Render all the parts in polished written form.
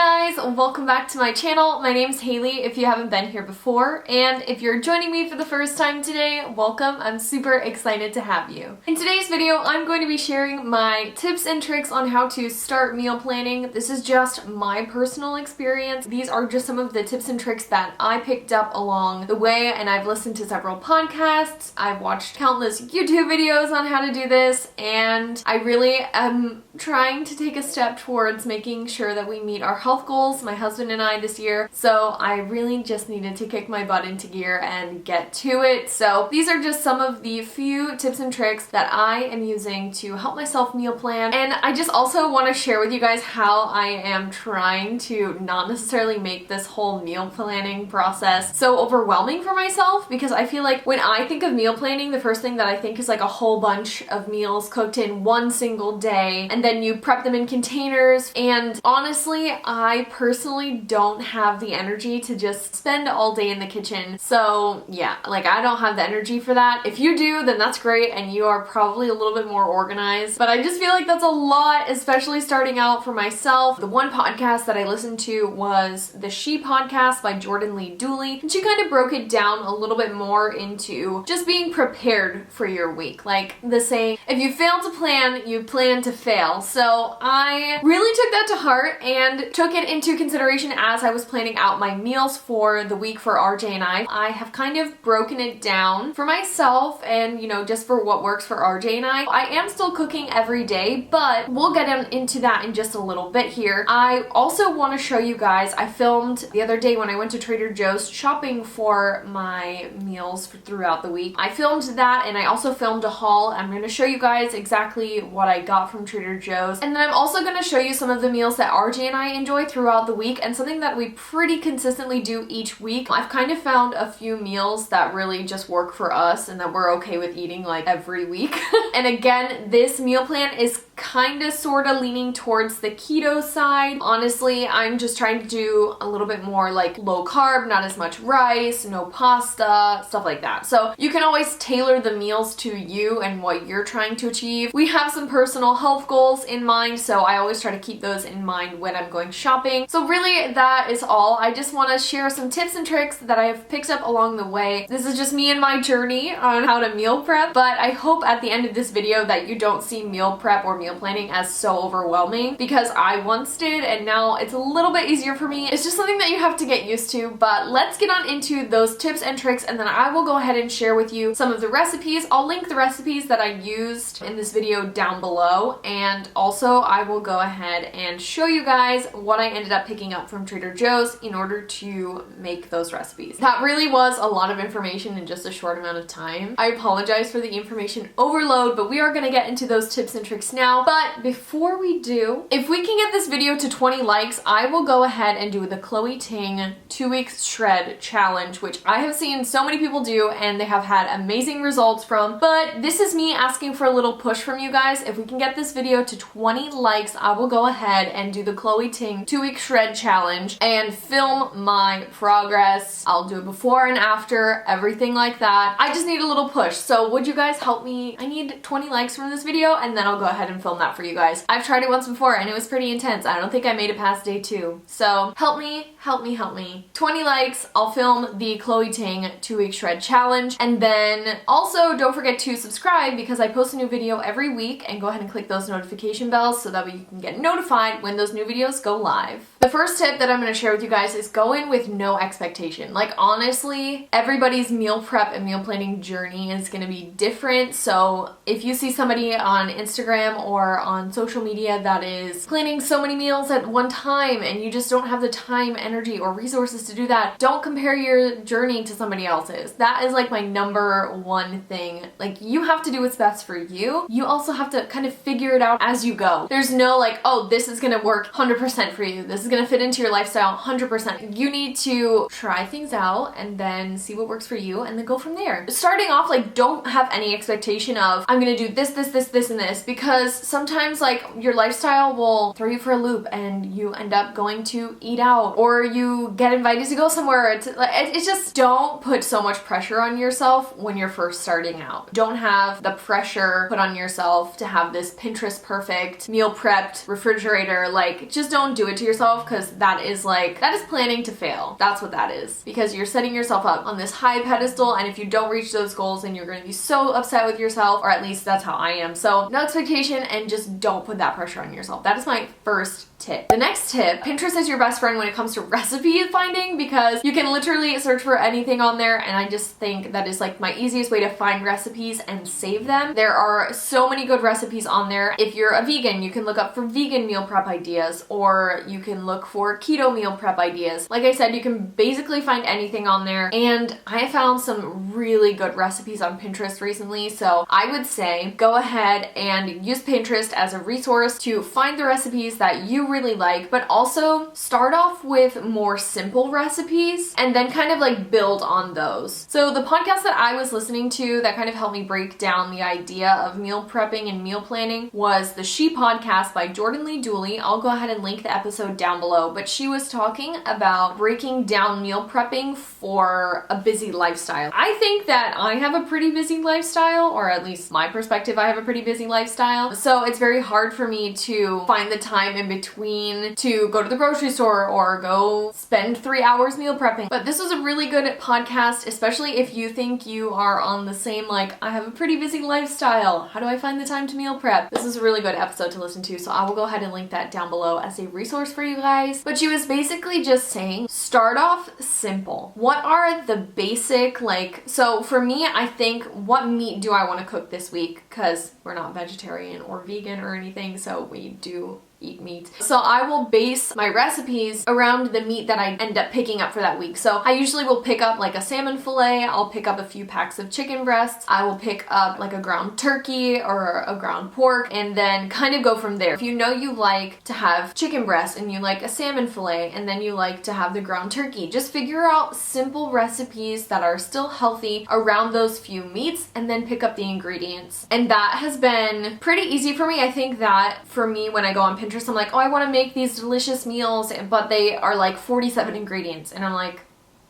guys, welcome back to my channel. My name's Haley if you haven't been here before, and if you're joining me for the first time today, welcome. I'm super excited to have you. In today's video, I'm going to be sharing my tips and tricks on how to start meal planning. This is just my personal experience. These are just some of the tips and tricks that I picked up along the way, and I've listened to several podcasts, I've watched countless YouTube videos on how to do this, and I really am trying to take a step towards making sure that we meet our health goals, my husband and I, this year. So I really just needed to kick my butt into gear and get to it. So these are just some of the few tips and tricks that I am using to help myself meal plan. And I just also want to share with you guys how I am trying to not necessarily make this whole meal planning process so overwhelming for myself, because I feel like when I think of meal planning, the first thing that I think is like a whole bunch of meals cooked in one single day, and then you prep them in containers. And honestly, I personally don't have the energy to just spend all day in the kitchen. So yeah, like I don't have the energy for that. If you do, then that's great, and you are probably a little bit more organized. But I just feel like that's a lot, especially starting out for myself. The one podcast that I listened to was the She Podcast by Jordan Lee Dooley, and she kind of broke it down a little bit more into just being prepared for your week. Like the saying, if you fail to plan, you plan to fail. So I really took that to heart and took it into consideration as I was planning out my meals for the week for RJ and I. I have kind of broken it down for myself and, you know, just for what works for RJ and I. I am still cooking every day, but we'll get into that in just a little bit here. I also want to show you guys, I filmed the other day when I went to Trader Joe's shopping for my meals throughout the week. I filmed that, and I also filmed a haul. I'm going to show you guys exactly what I got from Trader Joe's. And then I'm also going to show you some of the meals that RJ and I enjoy throughout the week, and something that we pretty consistently do each week. I've kind of found a few meals that really just work for us and that we're okay with eating like every week. And again, this meal plan is kind of sort of leaning towards the keto side. Honestly, I'm just trying to do a little bit more like low carb, not as much rice, no pasta, stuff like that. So you can always tailor the meals to you and what you're trying to achieve. We have some personal health goals in mind, so I always try to keep those in mind when I'm going shopping. So really, that is all. I just want to share some tips and tricks that I have picked up along the way. This is just me and my journey on how to meal prep, but I hope at the end of this video that you don't see meal prep or meal planning as so overwhelming, because I once did, and now it's a little bit easier for me. It's just something that you have to get used to. But let's get on into those tips and tricks, and then I will go ahead and share with you some of the recipes. I'll link the recipes that I used in this video down below, and also I will go ahead and show you guys what I ended up picking up from Trader Joe's in order to make those recipes. That really was a lot of information in just a short amount of time. I apologize for the information overload, but we are going to get into those tips and tricks now. But before we do, if we can get this video to 20 likes, I will go ahead and do the Chloe Ting 2-week shred challenge, which I have seen so many people do and they have had amazing results from. But this is me asking for a little push from you guys. If we can get this video to 20 likes, I will go ahead and do the Chloe Ting 2-week shred challenge and film my progress. I'll do it before and after, everything like that. I just need a little push. So would you guys help me? I need 20 likes from this video, and then I'll go ahead and film that for you guys. I've tried it once before and it was pretty intense. I don't think I made it past day 2. So help me, help me, help me. 20 likes, I'll film the Chloe Ting 2-week shred challenge. And then also don't forget to subscribe, because I post a new video every week, and go ahead and click those notification bells so that way you can get notified when those new videos go live. The first tip that I'm going to share with you guys is go in with no expectation. Like honestly, everybody's meal prep and meal planning journey is going to be different. So if you see somebody on Instagram or on social media that is planning so many meals at one time and you just don't have the time, energy, or resources to do that, don't compare your journey to somebody else's. That is like my number one thing. Like you have to do what's best for you. You also have to kind of figure it out as you go. There's no like, oh, this is going to work 100% for you. This is going to fit into your lifestyle 100%. You need to try things out and then see what works for you and then go from there. Starting off, like don't have any expectation of I'm going to do this, and this, because sometimes like your lifestyle will throw you for a loop and you end up going to eat out, or you get invited to go somewhere. It's just, don't put so much pressure on yourself when you're first starting out. Don't have the pressure put on yourself to have this Pinterest perfect, meal prepped refrigerator. Like just don't do it to yourself. off, because that is planning to fail. That's what that is, because you're setting yourself up on this high pedestal, and if you don't reach those goals, then you're going to be so upset with yourself, or at least that's how I am. So no expectation, and just don't put that pressure on yourself. That is my first tip. The next tip, Pinterest is your best friend when it comes to recipe finding, because you can literally search for anything on there, and I just think that is like my easiest way to find recipes and save them. There are so many good recipes on there. If you're a vegan, you can look up for vegan meal prep ideas, or you can look for keto meal prep ideas. Like I said, you can basically find anything on there, and I found some really good recipes on Pinterest recently, so I would say go ahead and use Pinterest as a resource to find the recipes that you really like, but also start off with more simple recipes and then kind of like build on those. So the podcast that I was listening to that kind of helped me break down the idea of meal prepping and meal planning was the She Podcast by Jordan Lee Dooley. I'll go ahead and link the episode down below, but she was talking about breaking down meal prepping for a busy lifestyle. I think that I have a pretty busy lifestyle, or at least my perspective, I have a pretty busy lifestyle. So it's very hard for me to find the time in between to go to the grocery store or go spend 3 hours meal prepping. But this was a really good podcast, especially if you think you are on the same, like, I have a pretty busy lifestyle, how do I find the time to meal prep? This is a really good episode to listen to, so I will go ahead and link that down below as a resource for you guys. But she was basically just saying, start off simple. What are the basic, so for me, I think, what meat do I want to cook this week? Because we're not vegetarian or vegan or anything, so we do eat meat. So I will base my recipes around the meat that I end up picking up for that week. So I usually will pick up like a salmon fillet, I'll pick up a few packs of chicken breasts, I will pick up like a ground turkey or a ground pork, and then kind of go from there. If you know you like to have chicken breasts and you like a salmon fillet and then you like to have the ground turkey, just figure out simple recipes that are still healthy around those few meats and then pick up the ingredients. And that has been pretty easy for me. I think that for me, when I go on Pinterest, I'm like, oh, I want to make these delicious meals, but they are like 47 ingredients, and I'm like,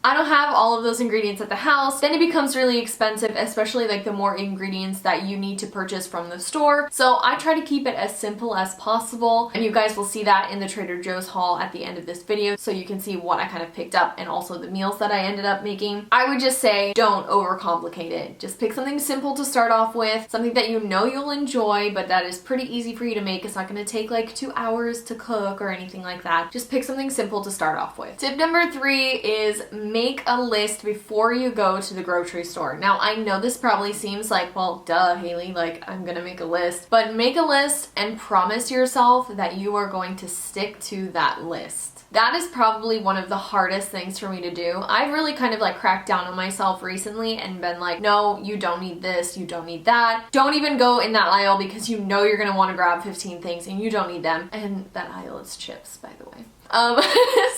I don't have all of those ingredients at the house. Then it becomes really expensive, especially like the more ingredients that you need to purchase from the store. So I try to keep it as simple as possible, and you guys will see that in the Trader Joe's haul at the end of this video, so you can see what I kind of picked up and also the meals that I ended up making. I would just say don't overcomplicate it. Just pick something simple to start off with, something that you know you'll enjoy, but that is pretty easy for you to make. It's not going to take like 2 hours to cook or anything like that. Just pick something simple to start off with. Tip number 3 is make a list before you go to the grocery store. Now, I know this probably seems like, well, duh, Haley, like, I'm gonna make a list. But make a list and promise yourself that you are going to stick to that list. That is probably one of the hardest things for me to do. I've really kind of like cracked down on myself recently and been like, no, you don't need this, you don't need that. Don't even go in that aisle, because you know you're gonna want to grab 15 things and you don't need them. And that aisle is chips, by the way.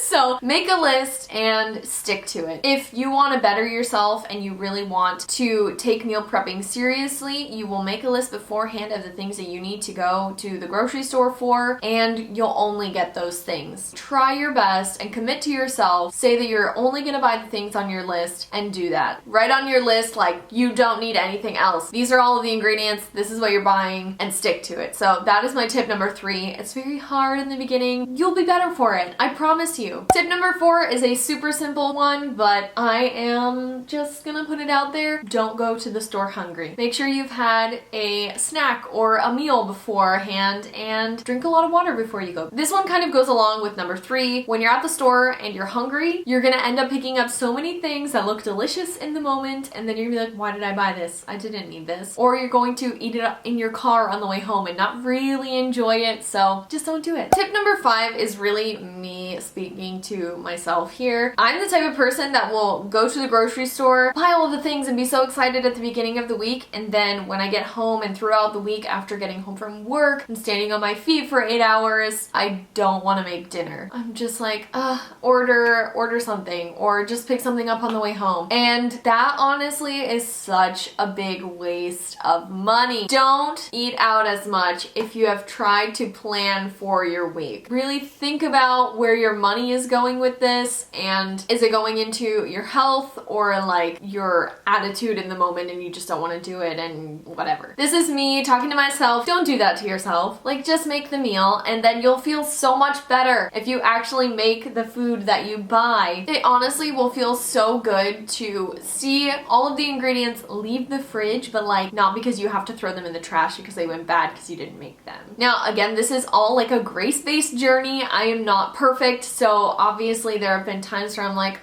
So make a list and stick to it. If you want to better yourself and you really want to take meal prepping seriously, you will make a list beforehand of the things that you need to go to the grocery store for, and you'll only get those things. Try your best and commit to yourself. Say that you're only going to buy the things on your list and do that. Write on your list like you don't need anything else. These are all of the ingredients. This is what you're buying, and stick to it. So that is my tip number 3. It's very hard in the beginning. You'll be better for it. I promise you. Tip number 4 is a super simple one, but I am just gonna put it out there. Don't go to the store hungry. Make sure you've had a snack or a meal beforehand, and drink a lot of water before you go. This one kind of goes along with number 3. When you're at the store and you're hungry, you're gonna end up picking up so many things that look delicious in the moment, and then you're gonna be like, why did I buy this? I didn't need this. Or you're going to eat it up in your car on the way home and not really enjoy it, so just don't do it. Tip number 5 is really me speaking to myself here. I'm the type of person that will go to the grocery store, buy all of the things, and be so excited at the beginning of the week, and then when I get home and throughout the week after getting home from work and standing on my feet for 8 hours, I don't want to make dinner. I'm just like, order something, or just pick something up on the way home. And that honestly is such a big waste of money. Don't eat out as much if you have tried to plan for your week. Really think about where your money is is going with this, and is it going into your health or like your attitude in the moment and you just don't want to do it and whatever. This is me talking to myself. Don't do that to yourself. Like, just make the meal and then you'll feel so much better if you actually make the food that you buy. It honestly will feel so good to see all of the ingredients leave the fridge, but like not because you have to throw them in the trash because they went bad because you didn't make them. Now, again, this is all like a grace-based journey. I am not perfect, so obviously there have been times where I'm like,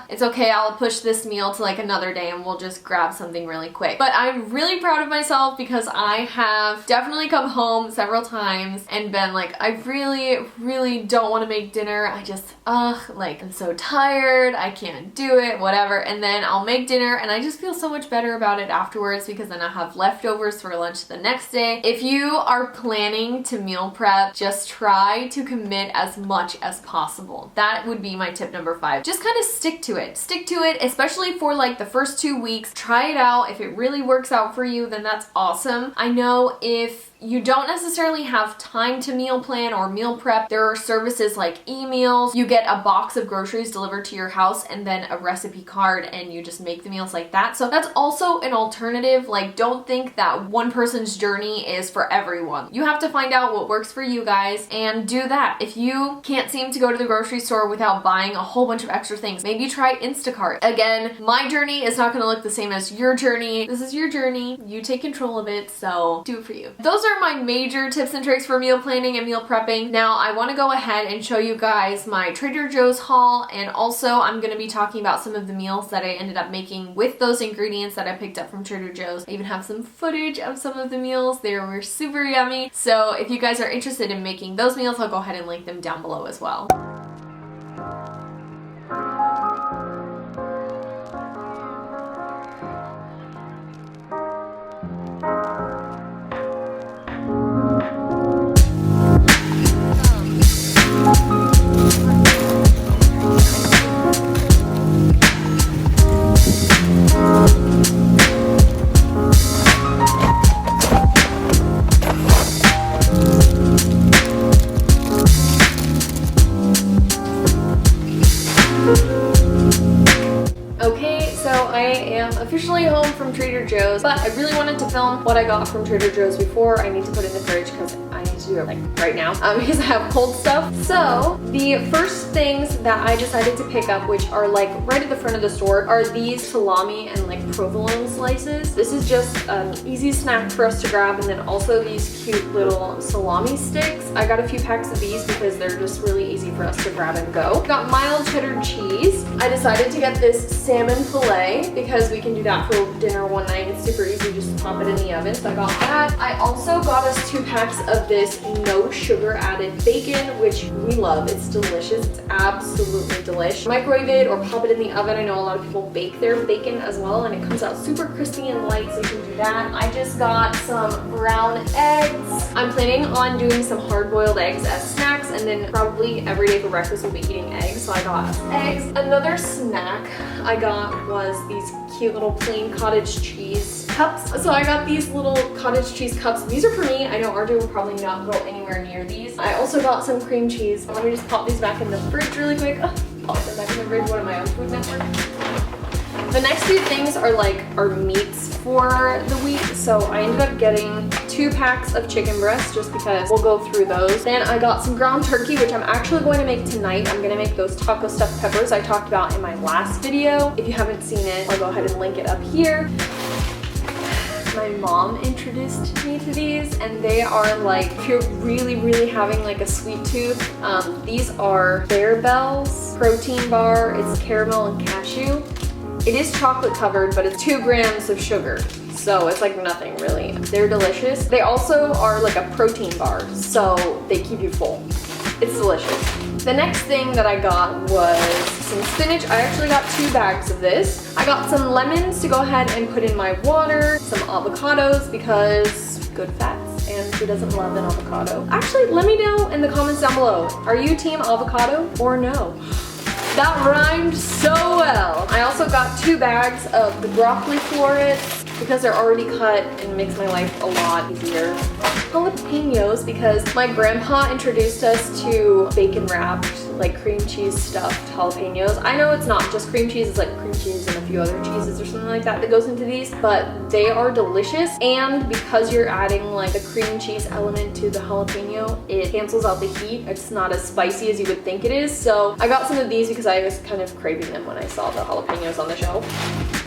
it's okay, I'll push this meal to like another day and we'll just grab something really quick. But I'm really proud of myself because I have definitely come home several times and been like, I really don't want to make dinner. I just, like, I'm so tired, I can't do it, whatever. And then I'll make dinner and I just feel so much better about it afterwards because then I have leftovers for lunch the next day. If you are planning to meal prep, just try to commit as much as possible. That would be my tip number 5. Just kind of stick to it. Stick to it, especially for like the first 2 weeks. Try it out. If it really works out for you, then that's awesome. I know if you don't necessarily have time to meal plan or meal prep, there are services like e-meals. You get a box of groceries delivered to your house and then a recipe card and you just make the meals like that. So that's also an alternative. Like, don't think that one person's journey is for everyone. You have to find out what works for you guys and do that. If you can't seem to go to the grocery store without buying a whole bunch of extra things, maybe try Instacart. Again, my journey is not going to look the same as your journey. This is your journey. You take control of it, so do it for you. Those are my major tips and tricks for meal planning and meal prepping. Now I want to go ahead and show you guys my Trader Joe's haul, and also I'm going to be talking about some of the meals that I ended up making with those ingredients that I picked up from Trader Joe's. I even have some footage of some of the meals. They were super yummy. So if you guys are interested in making those meals, I'll go ahead and link them down below as well. Officially home from Trader Joe's, but I really wanted to film what I got from Trader Joe's before I need to put it in the fridge because I need to do it like right now because I have cold stuff. So the first things that I decided to pick up, which are like right at the front of the store, are these salami and like provolone slices. This is just an easy snack for us to grab, and then also these cute little salami sticks. I got a few packs of these because they're just really easy for us to grab and go. Got mild cheddar cheese. I decided to get this salmon fillet because we can do that for dinner one night. It's super easy, just pop it in the oven. So I got that. I also got us 2 packs of this no sugar added bacon, which we love. It's delicious. It's absolutely delish. Microwave it or pop it in the oven. I know a lot of people bake their bacon as well, and it comes out super crispy and light, so you can do that. I just got some brown eggs. I'm planning on doing some hard-boiled eggs as snacks, and then probably every day for breakfast we'll be eating eggs, so I got eggs. Another snack I got was these cute little plain cottage cheese cups. So I got these little cottage cheese cups. These are for me. I know RJ will probably not go anywhere near these. I also got some cream cheese. Let me just pop these back in the fridge really quick. Pop them back in the fridge. What am I on Food Network? The next few things are like our meats for the week. So I ended up getting 2 packs of chicken breasts just because we'll go through those. Then I got some ground turkey, which I'm actually going to make tonight. I'm going to make those taco stuffed peppers I talked about in my last video. If you haven't seen it, I'll go ahead and link it up here. My mom introduced me to these, and they are like, if you're really having like a sweet tooth, these are Bear Bells protein bar. It's caramel and cashew. It is chocolate covered, but it's 2 grams of sugar, so it's like nothing really. They're delicious. They also are like a protein bar, so they keep you full. It's delicious. The next thing that I got was some spinach. I actually got 2 bags of this. I got some lemons to go ahead and put in my water, some avocados because good fats, and who doesn't love an avocado? Actually, let me know in the comments down below. Are you team avocado or no? That rhymed so well. I also got 2 bags of the broccoli florets because they're already cut and makes my life a lot easier. Jalapenos because my grandpa introduced us to bacon wrapped like cream cheese stuffed jalapenos. I know it's not just cream cheese, it's like cream cheese and a few other cheeses or something like that goes into these, but they are delicious. And because you're adding like the cream cheese element to the jalapeno, it cancels out the heat. It's not as spicy as you would think it is. So I got some of these because I was kind of craving them when I saw the jalapenos on the shelf.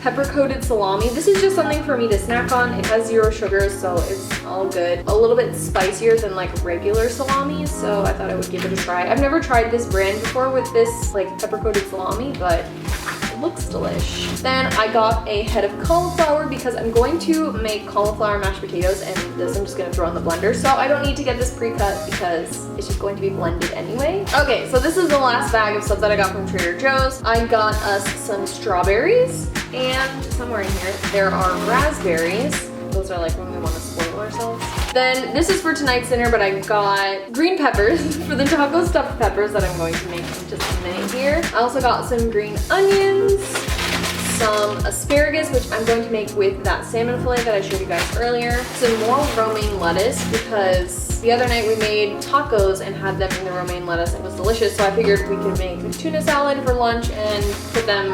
Pepper-coated salami. This is just something for me to snack on. It has 0 sugars, so it's all good. A little bit spicier than like regular salami, so I thought I would give it a try. I've never tried this brand before with this like pepper-coated salami, but it looks delish. Then I got a head of cauliflower because I'm going to make cauliflower mashed potatoes, and this I'm just gonna throw in the blender, so I don't need to get this pre-cut because it's just going to be blended anyway. Okay, so this is the last bag of stuff that I got from Trader Joe's. I got us some strawberries, and somewhere in here there are raspberries. Those are like when we want to spoil ourselves. Then this is for tonight's dinner, but I got green peppers for the taco stuffed peppers that I'm going to make in just a minute here. I also got some green onions, some asparagus, which I'm going to make with that salmon fillet that I showed you guys earlier, some more romaine lettuce because the other night we made tacos and had them in the romaine lettuce. It was delicious, so I figured we could make a tuna salad for lunch and put them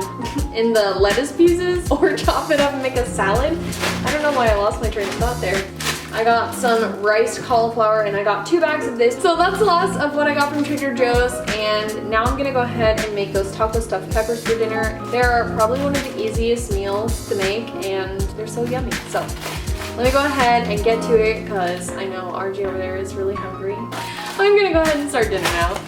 in the lettuce pieces or chop it up and make a salad. I don't know why I lost my train of thought there. I got some riced cauliflower and I got 2 bags of this. So that's the last of what I got from Trader Joe's, and now I'm gonna go ahead and make those taco stuffed peppers for dinner. They're probably one of the easiest meals to make and they're so yummy. So let me go ahead and get to it because I know RG over there is really hungry. I'm gonna go ahead and start dinner now.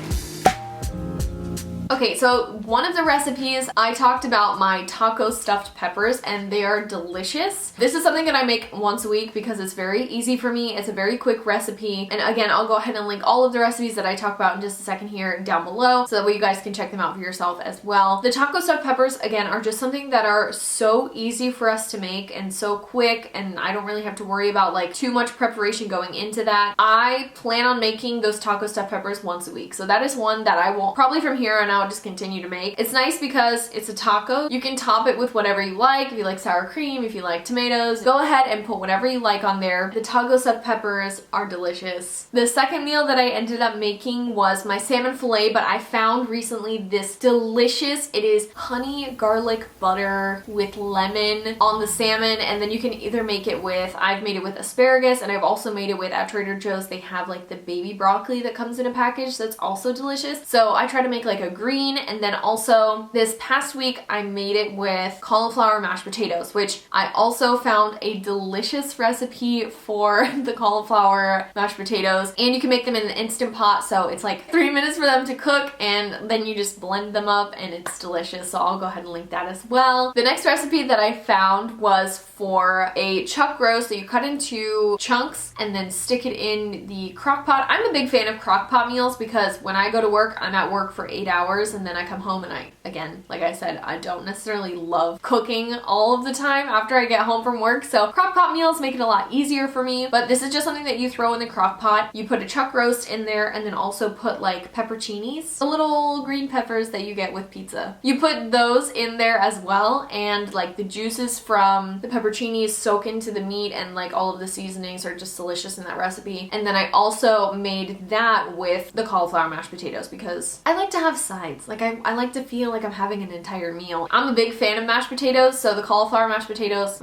Okay, so one of the recipes, I talked about my taco stuffed peppers and they are delicious. This is something that I make once a week because it's very easy for me. It's a very quick recipe. And again, I'll go ahead and link all of the recipes that I talk about in just a second here down below so that way you guys can check them out for yourself as well. The taco stuffed peppers, again, are just something that are so easy for us to make and so quick, and I don't really have to worry about like too much preparation going into that. I plan on making those taco stuffed peppers once a week. So that is one that I will probably from here on out just continue to make. It's nice because it's a taco. You can top it with whatever you like. If you like sour cream, if you like tomatoes, go ahead and put whatever you like on there. The taco stuffed peppers are delicious. The second meal that I ended up making was my salmon fillet, but I found recently this delicious, it is honey garlic butter with lemon on the salmon, and then you can either make it with, I've made it with asparagus, and I've also made it with, at Trader Joe's, they have like the baby broccoli that comes in a package that's also delicious. So I try to make like a green, and then also this past week I made it with cauliflower mashed potatoes, which I also found a delicious recipe for the cauliflower mashed potatoes, and you can make them in the Instant Pot, so it's like 3 minutes for them to cook and then you just blend them up and it's delicious. So I'll go ahead and link that as well. The next recipe that I found was for a chuck roast that you cut into chunks and then stick it in the crock pot. I'm a big fan of crock pot meals because when I go to work, I'm at work for 8 hours and then I come home and again, like I said, I don't necessarily love cooking all of the time after I get home from work. So crock pot meals make it a lot easier for me, but this is just something that you throw in the crock pot. You put a chuck roast in there and then also put like pepperoncinis, the little green peppers that you get with pizza. You put those in there as well, and like the juices from the pepperoncinis soak into the meat, and like all of the seasonings are just delicious in that recipe. And then I also made that with the cauliflower mashed potatoes because I like to have sides. Like I like to feel like I'm having an entire meal. I'm a big fan of mashed potatoes, so the cauliflower mashed potatoes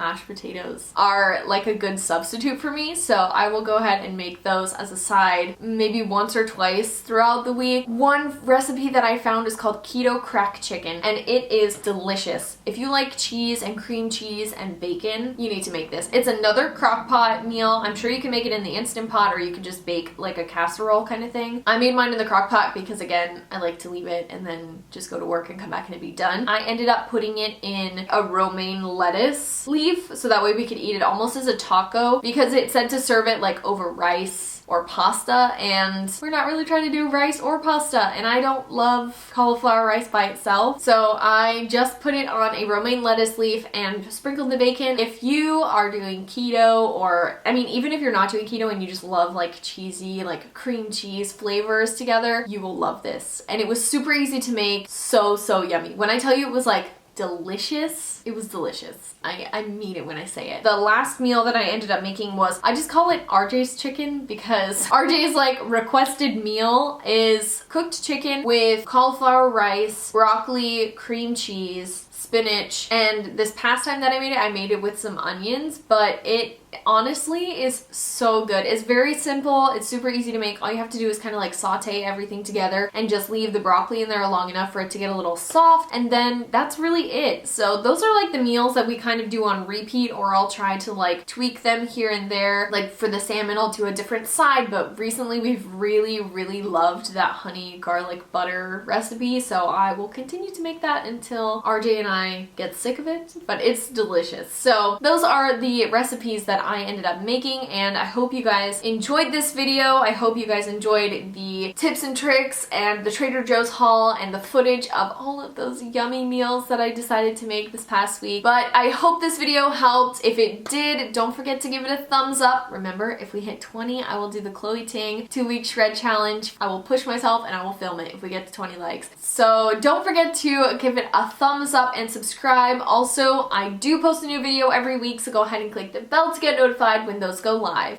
are like a good substitute for me. So I will go ahead and make those as a side maybe once or twice throughout the week. One recipe that I found is called Keto crack chicken, and it is delicious. If you like cheese and cream cheese and bacon, you need to make this. It's another crock pot meal. I'm sure you can make it in the Instant Pot, or you can just bake like a casserole kind of thing. I made mine in the crock pot because again, I like to leave it and then just go to work and come back and it'd be done. I ended up putting it in a romaine lettuce leaf so that way we could eat it almost as a taco because it said to serve it like over rice or pasta, and we're not really trying to do rice or pasta, and I don't love cauliflower rice by itself, so I just put it on a romaine lettuce leaf and sprinkled the bacon. If you are doing keto, or I mean even if you're not doing keto and you just love like cheesy, like cream cheese flavors together, you will love this. And it was super easy to make, so yummy. When I tell you it was like delicious. It was delicious. I mean it when I say it. The last meal that I ended up making was, I just call it RJ's chicken because RJ's like requested meal is cooked chicken with cauliflower rice, broccoli, cream cheese, spinach, and this past time that I made it with some onions, but it honestly is so good. It's very simple. It's super easy to make. All you have to do is kind of like saute everything together and just leave the broccoli in there long enough for it to get a little soft, and then that's really it. So those are like the meals that we kind of do on repeat, or I'll try to like tweak them here and there. Like for the salmon, I'll do a different side, but recently we've really loved that honey garlic butter recipe, so I will continue to make that until RJ and I get sick of it, but it's delicious. So those are the recipes that I ended up making, and I hope you guys enjoyed this video. I hope you guys enjoyed the tips and tricks and the Trader Joe's haul and the footage of all of those yummy meals that I decided to make this past week. But I hope this video helped. If it did, don't forget to give it a thumbs up. Remember, if we hit 20, I will do the Chloe Ting 2-week shred challenge. I will push myself and I will film it if we get to 20 likes. So don't forget to give it a thumbs up and subscribe. Also, I do post a new video every week, so go ahead and click the bell to get notified when those go live.